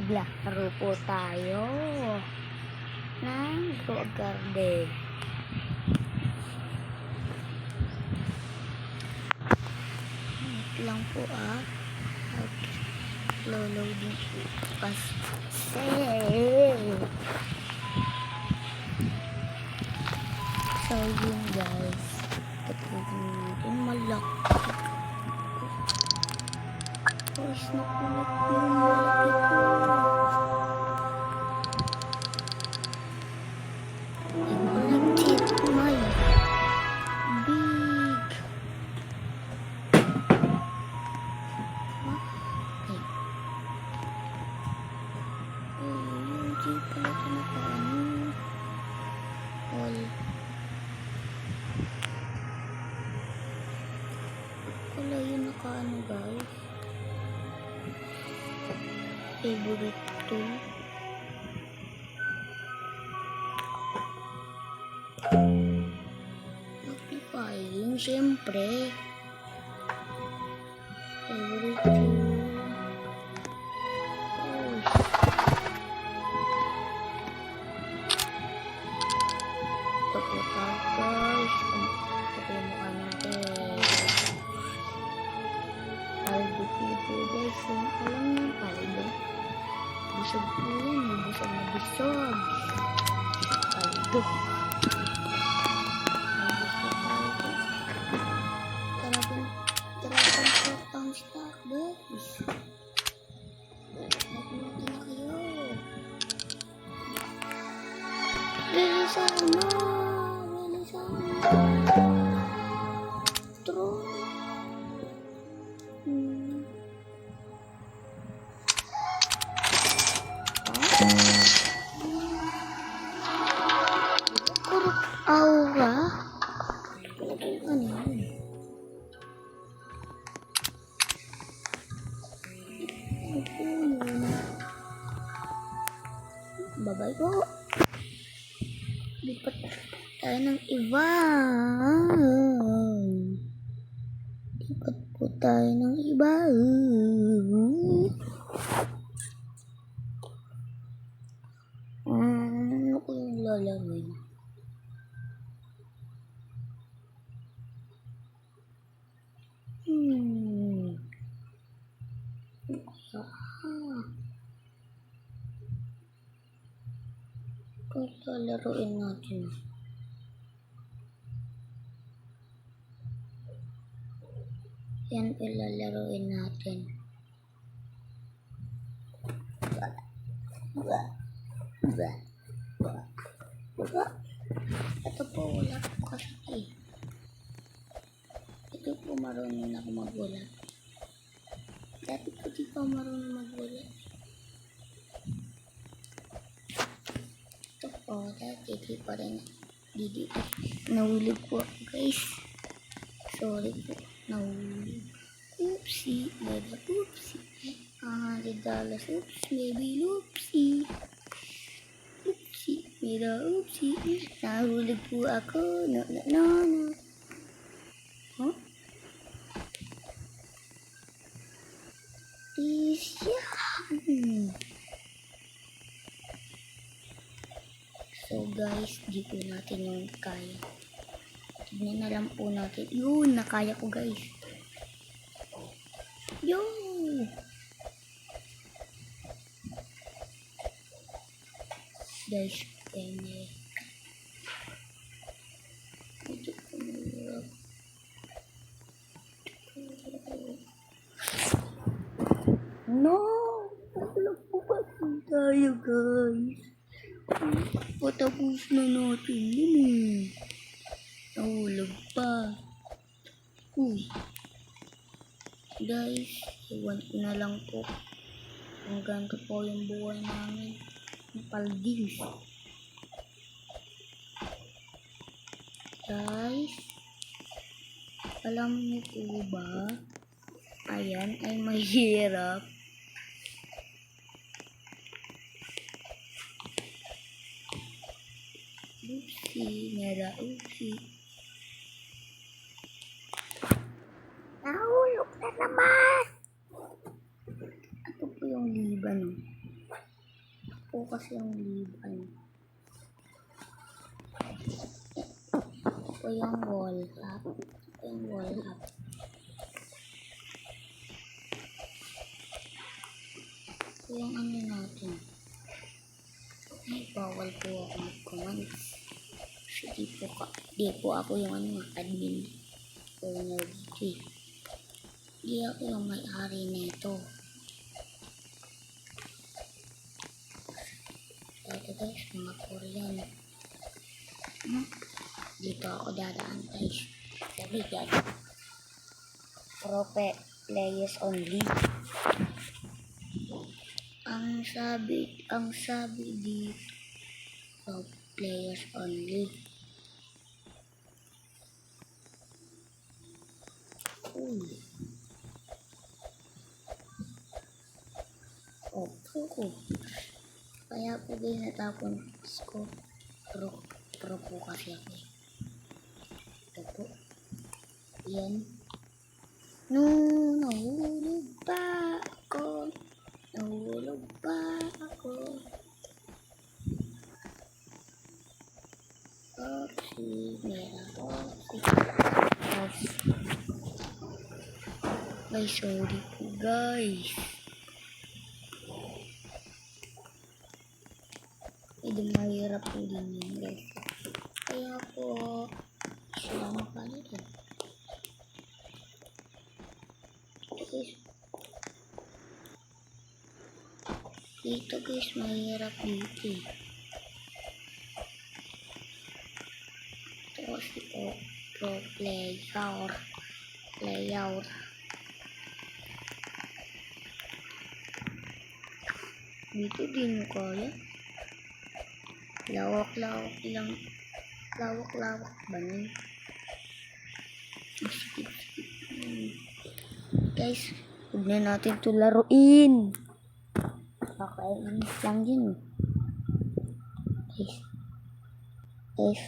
Laro po tayo ng Grow a Garden. Wait lang po loading po kasi so yun guys, tapusin natin malaki. Guys, nakulit yung malaki ko. Wala yun nakaano guys. Favorite to. Amplifying, syempre. Favorite to. Ito po guys. Ito po yung mukha natin. Paldo po guys. Alam niyo paldo. Busog po yan. Busog na busog. Paldo. Talagang ang stock guys. Napunta na kayo. Bilisan mo. True. Aura? Ano yun? Bye-bye po. Lipat tayo ng iba. Lipat po tayo ng iba. Ano ko yung lalaroin? Ito lalaroin natin. Yan ilalaroin natin. Ito po wala po kasi. Ito po marunong na ako magwala. Dati po di pa marunong magwala. Ito po dati di pa rin. Nahulog po ako guys. Sorry po. Nahulog. Oopsie. Mega oopsie. $100. Oops. Maybe oopsie. Oopsie. Mega oopsie. Nahulog po ako. No. Huh? So guys, di po natin yung kaya. Tignan na lang po natin. Yun, nakaya ko guys. Yun! Guys, kanya. Ito po mahirap. No! Wala po kasi tayo guys. Patapos na natin yun eh. Nahulog pa. Guys, iwan ko na lang po. Kung ganito po yung buhay namin. Paldis. Guys, alam niyo po ba? Ayan ay mahirap. Oops. Mera Uzi. Nahulog na naman! Ito po yung liban. Ito kasi yung liban. Ito yung wall hop. Ito yung wall hop. Ito yung ano natin. Ay, bawal po ako mag-comments. Di po ako yung admin. Owner dito. Di ako yung may-ari nito. Ito guys, mga Korean. Dito ako dadaan guys. Sabi dyan. Players only. Ang sabi dito, players only. Ko. Kaya po din natapon ko. Pro po kasi ako eh. Ito po. Yan. Nahulog pa ako. Meron ako. Ay, sorry po guys. Medyo mahirap po din yun guys. Kaya po, sila mapalitan. Dito guys, mahirap dito eh. Ito kasi pro player. Dito din mo kaya. Lawak lang. Lawak ba nun? Skip. Guys, huwag na natin ito laruin. Kakainis lang yun. Guys,